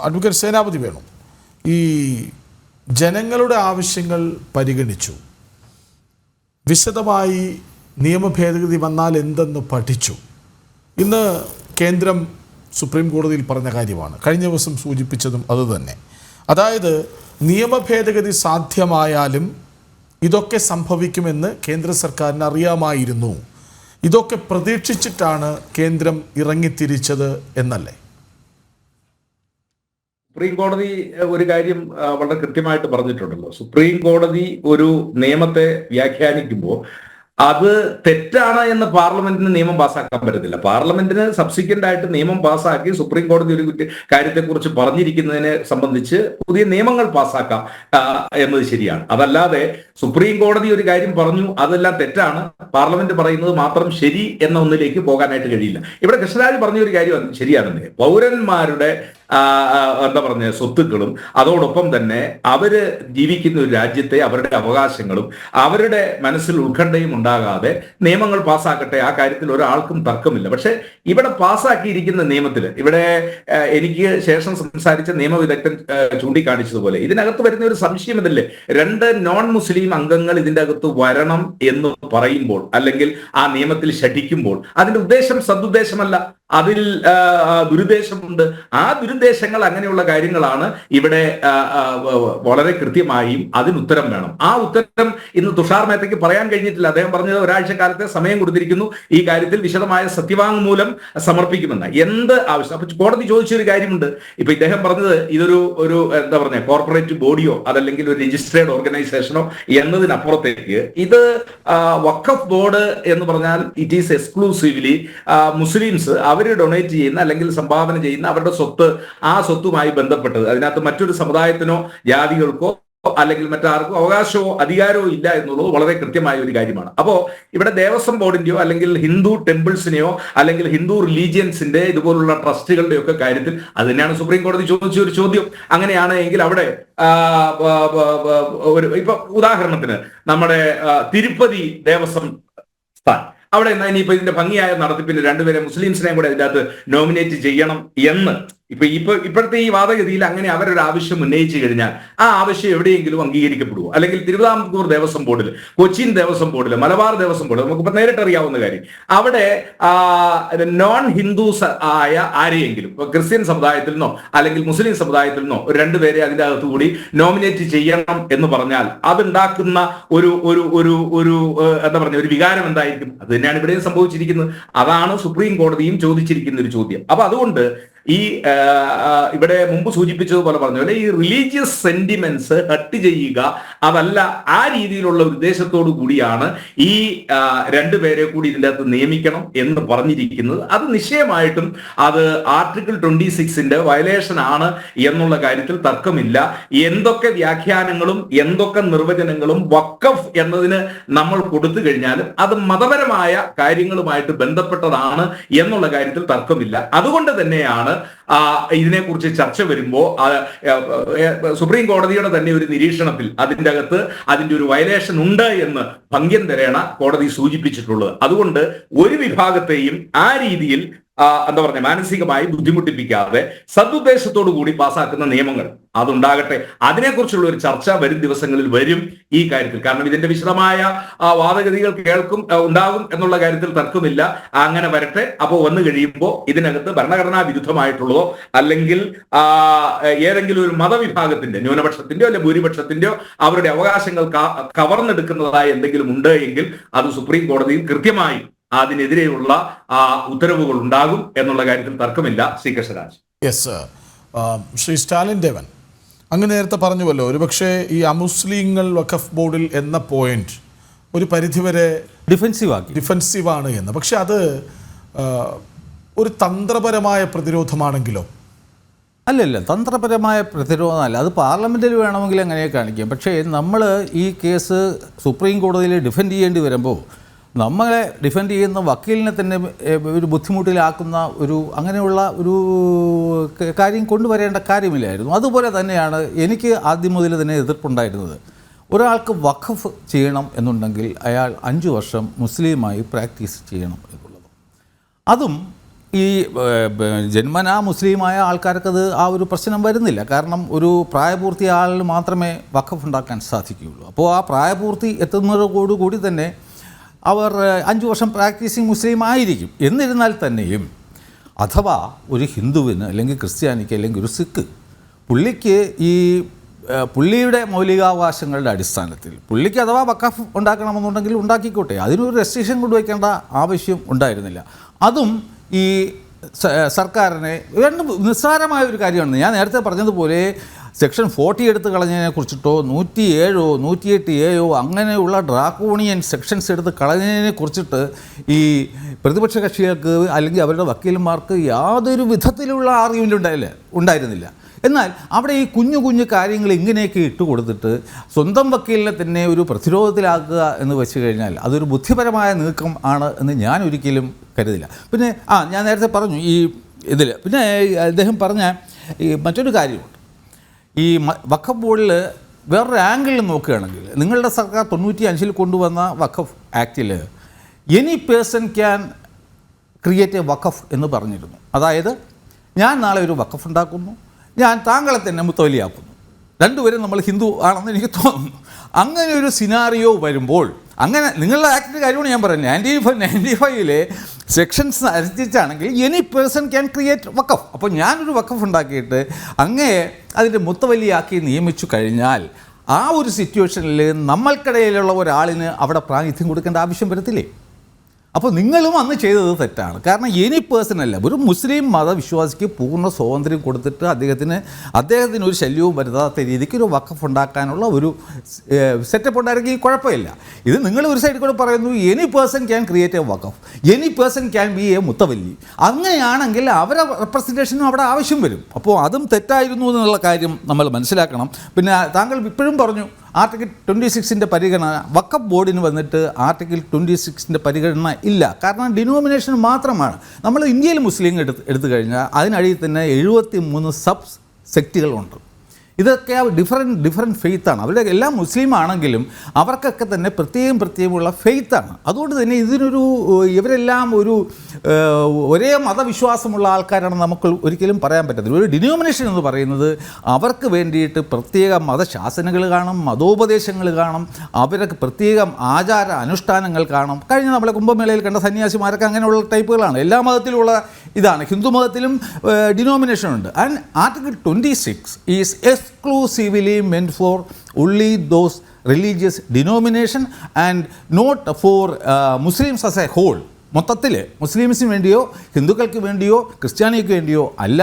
Advocate സേനാപതി വേണു, ഈ ജനങ്ങളുടെ ആവശ്യങ്ങൾ പരിഗണിച്ചു, വിശദമായി നിയമ ഭേദഗതി വന്നാൽ എന്തെന്ന് പഠിച്ചു. ഇന്ന് കേന്ദ്രം സുപ്രീം കോടതിയിൽ പറഞ്ഞ കാര്യമാണ്, കഴിഞ്ഞ ദിവസം സൂചിപ്പിച്ചതും അതുതന്നെ. അതായത് നിയമ ഭേദഗതി സാധ്യമായാലും ഇതൊക്കെ സംഭവിക്കുമെന്ന് കേന്ദ്ര സർക്കാരിന് അറിയാമായിരുന്നു. ഇതൊക്കെ പ്രതീക്ഷിച്ചിട്ടാണ് കേന്ദ്രം ഇറങ്ങിത്തിരിച്ചത് എന്നല്ലേ? സുപ്രീം കോടതി ഒരു കാര്യം വളരെ കൃത്യമായിട്ട് പറഞ്ഞിട്ടുണ്ടല്ലോ. സുപ്രീം കോടതി ഒരു നിയമത്തെ വ്യാഖ്യാനിക്കുമ്പോൾ അത് തെറ്റാണ് എന്ന് പാർലമെന്റിന് നിയമം പാസ്സാക്കാൻ പറ്റത്തില്ല. പാർലമെന്റിന് സബ്സിക്വന്റ് ആയിട്ട് നിയമം പാസ്സാക്കി സുപ്രീം കോടതി ഒരു കാര്യത്തെക്കുറിച്ച് പറഞ്ഞിരിക്കുന്നതിനെ സംബന്ധിച്ച് പുതിയ നിയമങ്ങൾ പാസ്സാക്കാം എന്നത് ശരിയാണ്. അതല്ലാതെ സുപ്രീം കോടതി ഒരു കാര്യം പറഞ്ഞു അതെല്ലാം തെറ്റാണ്, പാർലമെന്റ് പറയുന്നത് മാത്രം ശരി എന്ന ഒന്നിലേക്ക് പോകാനായിട്ട് കഴിയില്ല. ഇവിടെ കൃഷ്ണരാജ് പറഞ്ഞ ഒരു കാര്യം ശരിയാണെന്ന്, പൗരന്മാരുടെ എന്താ പറഞ്ഞ സ്വത്തുക്കളും അതോടൊപ്പം തന്നെ അവര് ജീവിക്കുന്ന ഒരു രാജ്യത്തെ അവരുടെ അവകാശങ്ങളും അവരുടെ മനസ്സിൽ ഉത്കണ്ഠയും ഉണ്ടാകാതെ നിയമങ്ങൾ പാസ്സാക്കട്ടെ, ആ കാര്യത്തിൽ ഒരാൾക്കും തർക്കമില്ല. പക്ഷെ ഇവിടെ പാസ്സാക്കിയിരിക്കുന്ന നിയമത്തിൽ ഇവിടെ എനിക്ക് ശേഷം സംസാരിച്ച നിയമവിദഗ്ധൻ ചൂണ്ടിക്കാണിച്ചതുപോലെ ഇതിനകത്ത് വരുന്ന ഒരു സംശയം ഇതല്ലേ, 2 നോൺ മുസ്ലിം അംഗങ്ങൾ ഇതിന്റെ അകത്ത് വരണം എന്ന് പറയുമ്പോൾ അല്ലെങ്കിൽ ആ നിയമത്തിൽ ശഠിക്കുമ്പോൾ അതിന്റെ ഉദ്ദേശം സദുദ്ദേശമല്ല, അതിൽ ദുരുദ്ദേശമുണ്ട്. ആ ദുരുദ്ദേശങ്ങൾ അങ്ങനെയുള്ള കാര്യങ്ങളാണ് ഇവിടെ വളരെ കൃത്യമായും അതിനുത്തരം വേണം. ആ ഉത്തരം ഇന്ന് തുഷാർ മേത്തയ്ക്ക് പറയാൻ കഴിഞ്ഞിട്ടില്ല. അദ്ദേഹം പറഞ്ഞത് ഒരാഴ്ച കാലത്തെ സമയം കൊടുത്തിരിക്കുന്നു, ഈ കാര്യത്തിൽ വിശദമായ സത്യവാങ്മൂലം സമർപ്പിക്കുമെന്ന്. എന്ത് ആവശ്യം? അപ്പൊ കോടതി ചോദിച്ചൊരു കാര്യമുണ്ട്. ഇപ്പൊ ഇദ്ദേഹം പറഞ്ഞത് ഇതൊരു എന്താ പറഞ്ഞ കോർപ്പറേറ്റ് ബോഡിയോ അതല്ലെങ്കിൽ ഒരു രജിസ്ട്രേഡ് ഓർഗനൈസേഷനോ എന്നതിനപ്പുറത്തേക്ക് ഇത് വഖഫ് ബോർഡ് എന്ന് പറഞ്ഞാൽ ഇറ്റ് ഈസ് എക്സ്ക്ലൂസീവ്ലി മുസ്ലിംസ് അവര് ഡൊണേറ്റ് ചെയ്യുന്ന അല്ലെങ്കിൽ സംഭാവന ചെയ്യുന്ന അവരുടെ സ്വത്ത്, ആ സ്വത്തുമായി ബന്ധപ്പെട്ടത് അതിനകത്ത് മറ്റൊരു സമുദായത്തിനോ ജാതികൾക്കോ അല്ലെങ്കിൽ മറ്റാർക്കും അവകാശമോ അധികാരമോ ഇല്ല എന്നുള്ളത് വളരെ കൃത്യമായ ഒരു കാര്യമാണ്. അപ്പോ ഇവിടെ ദേവസ്വം ബോർഡിന്റെയോ അല്ലെങ്കിൽ ഹിന്ദു ടെമ്പിൾസിനെയോ അല്ലെങ്കിൽ ഹിന്ദു റിലീജിയൻസിന്റെ ഇതുപോലുള്ള ട്രസ്റ്റുകളുടെയോ ഒക്കെ കാര്യത്തിൽ അത് തന്നെയാണ് സുപ്രീം കോടതി ചോദിച്ച ഒരു ചോദ്യം. അങ്ങനെയാണ് എങ്കിൽ അവിടെ ഇപ്പൊ ഉദാഹരണത്തിന് നമ്മുടെ തിരുപ്പതി ദേവസ്വം സ്ഥാൻ അവിടെ ഇനിയിപ്പോ ഇതിന്റെ ഭംഗിയായ നടത്തിപ്പിന് 2 പേരെ മുസ്ലിംസിനെയും കൂടെ ഇതിന്റെ അകത്ത് നോമിനേറ്റ് ചെയ്യണം എന്ന് ഇപ്പോഴത്തെ ഈ വാദഗതിയിൽ അങ്ങനെ അവരൊരു ആവശ്യം ഉന്നയിച്ചു കഴിഞ്ഞാൽ ആ ആവശ്യം എവിടെയെങ്കിലും അംഗീകരിക്കപ്പെടുമോ? അല്ലെങ്കിൽ തിരുവിതാംകൂർ ദേവസ്വം ബോർഡിൽ, കൊച്ചിൻ ദേവസ്വം ബോർഡിൽ, മലബാർ ദേവസ്വം ബോർഡിൽ നമുക്കിപ്പോൾ നേരിട്ട് അറിയാവുന്ന കാര്യം, അവിടെ നോൺ ഹിന്ദുസ് ആയ ആരെയെങ്കിലും ക്രിസ്ത്യൻ സമുദായത്തിൽ നിന്നോ അല്ലെങ്കിൽ മുസ്ലിം സമുദായത്തിൽ നിന്നോ 2 പേരെ അതിൻ്റെ അകത്ത് കൂടി നോമിനേറ്റ് ചെയ്യണം എന്ന് പറഞ്ഞാൽ അതുണ്ടാക്കുന്ന ഒരു ഒരു ഒരു ഒരു എന്താ പറഞ്ഞ ഒരു വികാരം എന്തായിരിക്കും? അത് തന്നെയാണ് ഇവിടെയും സംഭവിച്ചിരിക്കുന്നത്. അതാണ് സുപ്രീം കോടതിയും ചോദിച്ചിരിക്കുന്ന ഒരു ചോദ്യം. അപ്പൊ അതുകൊണ്ട് ഈ ഇവിടെ മുമ്പ് സൂചിപ്പിച്ചതുപോലെ പറഞ്ഞ പോലെ ഈ റിലീജിയസ് സെന്റിമെന്റ്സ് ഹർട്ട് ചെയ്യുക അതല്ല, ആ രീതിയിലുള്ള ഉദ്ദേശത്തോടു കൂടിയാണ് ഈ 2 പേരെ കൂടി ഇതിൻ്റെ അകത്ത് നിയമിക്കണം എന്ന് പറഞ്ഞിരിക്കുന്നത്. അത് നിശ്ചയമായിട്ടും അത് ആർട്ടിക്കിൾ 26 വയലേഷൻ ആണ് എന്നുള്ള കാര്യത്തിൽ തർക്കമില്ല. എന്തൊക്കെ വ്യാഖ്യാനങ്ങളും എന്തൊക്കെ നിർവചനങ്ങളും വഖഫ് എന്നതിന് നമ്മൾ കൊടുത്തു കഴിഞ്ഞാലും അത് മതപരമായ കാര്യങ്ങളുമായിട്ട് ബന്ധപ്പെട്ടതാണ് എന്നുള്ള കാര്യത്തിൽ തർക്കമില്ല. അതുകൊണ്ട് തന്നെയാണ് ഇതിനെക്കുറിച്ച് ചർച്ച വരുമ്പോൾ സുപ്രീം കോടതിയുടെ തന്നെ ഒരു നിരീക്ഷണത്തിൽ അതിൻ്റെ അകത്ത് അതിൻ്റെ ഒരു വയലേഷൻ ഉണ്ട് എന്ന് ഭംഗ്യം തരേണ കോടതി സൂചിപ്പിച്ചിട്ടുള്ളത്. അതുകൊണ്ട് ഒരു വിഭാഗത്തെയും ആ രീതിയിൽ എന്താ പറഞ്ഞ മാനസികമായി ബുദ്ധിമുട്ടിപ്പിക്കാതെ സദുദ്ദേശത്തോടു കൂടി പാസ്സാക്കുന്ന നിയമങ്ങൾ അതുണ്ടാകട്ടെ. അതിനെക്കുറിച്ചുള്ള ഒരു ചർച്ച വരും ദിവസങ്ങളിൽ വരും ഈ കാര്യത്തിൽ. കാരണം ഇതിന്റെ വിശദമായ വാദഗതികൾ ഉണ്ടാകും എന്നുള്ള കാര്യത്തിൽ തർക്കമില്ല. അങ്ങനെ വരട്ടെ. അപ്പോൾ വന്നു കഴിയുമ്പോൾ ഇതിനകത്ത് ഭരണഘടനാ വിരുദ്ധമായിട്ടുള്ളതോ അല്ലെങ്കിൽ ഏതെങ്കിലും ഒരു മതവിഭാഗത്തിന്റെ ന്യൂനപക്ഷത്തിന്റെയോ അല്ലെങ്കിൽ ഭൂരിപക്ഷത്തിന്റെയോ അവരുടെ അവകാശങ്ങൾ കവർന്നെടുക്കുന്നതായി എന്തെങ്കിലും ഉണ്ട് എങ്കിൽ അത് സുപ്രീം കോടതിയിൽ കൃത്യമായി അതിനെതിരെയുള്ള ഉത്തരവുകൾ ഉണ്ടാകും എന്നുള്ള കാര്യത്തിൽ തർക്കമില്ല. ശ്രീ കൃഷ്ണരാജ്. യെസ്, ശ്രീ സ്റ്റാലിൻ ദേവൻ അങ്ങ് നേരത്തെ പറഞ്ഞുവല്ലോ, ഒരുപക്ഷെ ഈ അമുസ്ലിങ്ങൾ വഖഫ് ബോർഡിൽ എന്ന പോയിന്റ് ഒരു പരിധിവരെ ഡിഫെൻസീവാണ് എന്ന്. പക്ഷെ അത് ഒരു തന്ത്രപരമായ പ്രതിരോധമാണെങ്കിലോ? അല്ലല്ല, തന്ത്രപരമായ പ്രതിരോധമല്ല. അത് പാർലമെൻറ്റിൽ വേണമെങ്കിൽ അങ്ങനെ കാണിക്കാം. പക്ഷേ നമ്മൾ ഈ കേസ് സുപ്രീം കോടതിയിൽ ഡിഫെൻഡ് ചെയ്യേണ്ടി വരുമ്പോൾ നമ്മളെ ഡിഫെൻഡ് ചെയ്യുന്ന വക്കീലിനെ തന്നെ ഒരു ബുദ്ധിമുട്ടിലാക്കുന്ന അങ്ങനെയുള്ള ഒരു കാര്യം കൊണ്ടുവരേണ്ട കാര്യമില്ലായിരുന്നു. അതുപോലെ തന്നെയാണ് എനിക്ക് ആദ്യം മുതൽ തന്നെ എതിർപ്പുണ്ടായിരുന്നത്. ഒരാൾക്ക് വഖഫ് ചെയ്യണം എന്നുണ്ടെങ്കിൽ അയാൾ 5 വർഷം മുസ്ലിമായി പ്രാക്ടീസ് ചെയ്യണം എന്നുള്ളത്. അതും ഈ ജന്മനാ മുസ്ലിമായ ആൾക്കാർക്കത് ആ ഒരു പ്രശ്നം വരുന്നില്ല. കാരണം ഒരു പ്രായപൂർത്തി ആളിന് മാത്രമേ വഖഫ് ഉണ്ടാക്കാൻ സാധിക്കുകയുള്ളൂ. അപ്പോൾ ആ പ്രായപൂർത്തി എത്തുന്നതോടുകൂടി തന്നെ അവർ 5 വർഷം പ്രാക്ടീസിങ് മുസ്ലിം ആയിരിക്കും. എന്നിരുന്നാൽ തന്നെയും അഥവാ ഒരു ഹിന്ദുവിന് അല്ലെങ്കിൽ ക്രിസ്ത്യാനിക്ക് അല്ലെങ്കിൽ ഒരു സിഖ് പുള്ളിക്ക് ഈ പുള്ളിയുടെ മൗലികാവകാശങ്ങളുടെ അടിസ്ഥാനത്തിൽ പുള്ളിക്ക് അഥവാ വഖഫ് ഉണ്ടാക്കണമെന്നുണ്ടെങ്കിൽ ഉണ്ടാക്കിക്കോട്ടെ, അതിനൊരു റെസ്ട്രിക്ഷൻ കൊണ്ടുവയ്ക്കേണ്ട ആവശ്യം ഉണ്ടായിരുന്നില്ല. അതും ഈ സർക്കാരിനെ നിസ്സാരമായ ഒരു കാര്യമാണ്. ഞാൻ നേരത്തെ പറഞ്ഞതുപോലെ സെക്ഷൻ 40 എടുത്ത് കളഞ്ഞതിനെ കുറിച്ചിട്ടോ 107 108A അങ്ങനെയുള്ള ഡ്രാക്കോണിയൻ സെക്ഷൻസ് എടുത്ത് കളഞ്ഞതിനെ കുറിച്ചിട്ട് ഈ പ്രതിപക്ഷ കക്ഷികൾക്ക് അല്ലെങ്കിൽ അവരുടെ വക്കീലന്മാർക്ക് യാതൊരു വിധത്തിലുള്ള ആർഗ്യുമെൻ്റ് ഉണ്ടായിരുന്നില്ല. എന്നാൽ അവിടെ ഈ കുഞ്ഞു കുഞ്ഞു കാര്യങ്ങൾ ഇങ്ങനെയൊക്കെ ഇട്ട് കൊടുത്തിട്ട് സ്വന്തം വക്കീലിനെ തന്നെ ഒരു പ്രതിരോധത്തിലാക്കുക എന്ന് വെച്ച് കഴിഞ്ഞാൽ അതൊരു ബുദ്ധിപരമായ നീക്കം ആണ് എന്ന് ഞാൻ ഒരിക്കലും കരുതില്ല. പിന്നെ ഞാൻ നേരത്തെ പറഞ്ഞു ഈ ഇതിൽ പിന്നെ അദ്ദേഹം പറഞ്ഞ ഈ മറ്റൊരു കാര്യമുണ്ട്. ഈ വഖഫ് ബോർഡിൽ വേറൊരു ആംഗിളിൽ നോക്കുകയാണെങ്കിൽ നിങ്ങളുടെ സർക്കാർ 95 കൊണ്ടുവന്ന വഖഫ് ആക്റ്റിൽ any person can create a വഖഫ് എന്ന് പറഞ്ഞിരുന്നു. അതായത് ഞാൻ നാളെ ഒരു വഖഫ് ഉണ്ടാക്കുന്നു, ഞാൻ താങ്കളെ തന്നെ മുത്തവലിയാക്കുന്നു, രണ്ടുപേരും നമ്മൾ ഹിന്ദു ആണെന്ന് എനിക്ക് തോന്നുന്നു. അങ്ങനെ ഒരു സിനാറിയോ വരുമ്പോൾ അങ്ങനെ നിങ്ങളുടെ ആക്ടിൻ്റെ കാര്യമാണ് ഞാൻ പറയുന്നത്. 95 സെക്ഷൻസ് അനുസരിച്ചാണെങ്കിൽ എനി പേഴ്സൺ ക്യാൻ ക്രിയേറ്റ് വഖഫ്. അപ്പോൾ ഞാനൊരു വഖഫ് ഉണ്ടാക്കിയിട്ട് അങ്ങേ അതിൻ്റെ മുത്തവലിയാക്കി നിയമിച്ചു കഴിഞ്ഞാൽ ആ ഒരു സിറ്റുവേഷനിൽ നമ്മൾക്കിടയിലുള്ള ഒരാളിന് അവിടെ പ്രാതിനിധ്യം കൊടുക്കേണ്ട ആവശ്യം വരത്തില്ലേ? അപ്പോൾ നിങ്ങളും അന്ന് ചെയ്തത് തെറ്റാണ്. കാരണം എനി പേഴ്സണല്ല, ഒരു മുസ്ലിം മതവിശ്വാസിക്ക് പൂർണ്ണ സ്വാതന്ത്ര്യം കൊടുത്തിട്ട് അദ്ദേഹത്തിന് ഒരു ശല്യവും വരുത്താത്ത രീതിക്ക് ഒരു വഖഫ് ഉണ്ടാക്കാനുള്ള ഒരു സെറ്റപ്പ് ഉണ്ടായിരുന്നെങ്കിൽ കുഴപ്പമില്ല. ഇത് നിങ്ങൾ ഒരു സൈഡിൽ കൂടെ പറയുന്നു any person can create a വഖഫ്, any person can be a മുത്തവല്ലി. അങ്ങനെയാണെങ്കിൽ അവരെ റെപ്രസെൻറ്റേഷനും അവിടെ ആവശ്യം വരും. അപ്പോൾ അതും തെറ്റായിരുന്നു എന്നുള്ള കാര്യം നമ്മൾ മനസ്സിലാക്കണം. പിന്നെ താങ്കൾ ഇപ്പോഴും പറഞ്ഞു ആർട്ടിക്കിൾ 26 പരിഗണന വഖഫ് ബോർഡിന് വന്നിട്ട് ആർട്ടിക്കിൾ 26 പരിഗണന ഇല്ല. കാരണം ഡിനോമിനേഷൻ മാത്രമാണ്. നമ്മൾ ഇന്ത്യയിൽ മുസ്ലിം എടുത്തു കഴിഞ്ഞാൽ അതിനടിയിൽ തന്നെ 73 സബ് സെക്റ്റുകളുണ്ട്. ഇതൊക്കെ ഡിഫറെൻറ്റ് ഫെയ്ത്താണ്. അവരുടെ എല്ലാം മുസ്ലിം ആണെങ്കിലും അവർക്കൊക്കെ തന്നെ പ്രത്യേകമുള്ള ഫെയ്ത്താണ്. അതുകൊണ്ട് തന്നെ ഇവരെല്ലാം ഒരേ മതവിശ്വാസമുള്ള ആൾക്കാരാണെന്ന് നമുക്ക് ഒരിക്കലും പറയാൻ പറ്റത്തില്ല. ഒരു ഡിനോമിനേഷൻ എന്ന് പറയുന്നത് അവർക്ക് വേണ്ടിയിട്ട് പ്രത്യേക മതശാസനകൾ കാണും, മതോപദേശങ്ങൾ കാണും, അവർക്ക് പ്രത്യേകം ആചാര അനുഷ്ഠാനങ്ങൾ കാണും. കഴിഞ്ഞ നമ്മളെ കുംഭമേളയിൽ കണ്ട സന്യാസിമാരൊക്കെ അങ്ങനെയുള്ള ടൈപ്പുകളാണ്. എല്ലാ മതത്തിലുമുള്ള ഇതാണ്. ഹിന്ദു മതത്തിലും ഡിനോമിനേഷൻ ഉണ്ട്. And article 26 is exclusively meant for only those religious denomination and not for Muslims as a whole. മൊത്തത്തിൽ മുസ്ലിംസിന് വേണ്ടിയോ ഹിന്ദുക്കൾക്ക് വേണ്ടിയോ ക്രിസ്ത്യാനിക്ക് വേണ്ടിയോ അല്ല.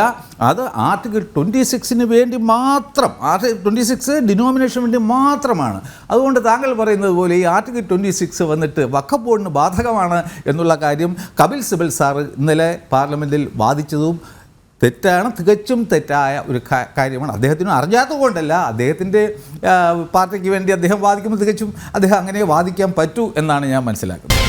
അത് ആർട്ടിക്കിൾ 26 വേണ്ടി മാത്രം, ആർട്ടിക്കിൾ 26 ഡിനോമിനേഷന് വേണ്ടി മാത്രമാണ്. അതുകൊണ്ട് താങ്കൾ പറയുന്നത് പോലെ ഈ ആർട്ടിക്കിൾ 26 വന്നിട്ട് വഖഫ് ബോർഡിന് ബാധകമാണ് എന്നുള്ള കാര്യം കപിൽ സിബൽ സാറ് ഇന്നലെ പാർലമെൻറ്റിൽ വാദിച്ചതും തെറ്റാണ്, തികച്ചും തെറ്റായ ഒരു കാര്യമാണ്. അദ്ദേഹത്തിന് അറിയാത്തത് കൊണ്ടല്ല, അദ്ദേഹത്തിൻ്റെ പാർട്ടിക്ക് വേണ്ടി അദ്ദേഹം വാദിക്കുമ്പോൾ തികച്ചും അദ്ദേഹം അങ്ങനെ വാദിക്കാൻ പറ്റൂ എന്നാണ് ഞാൻ മനസ്സിലാക്കുന്നത്.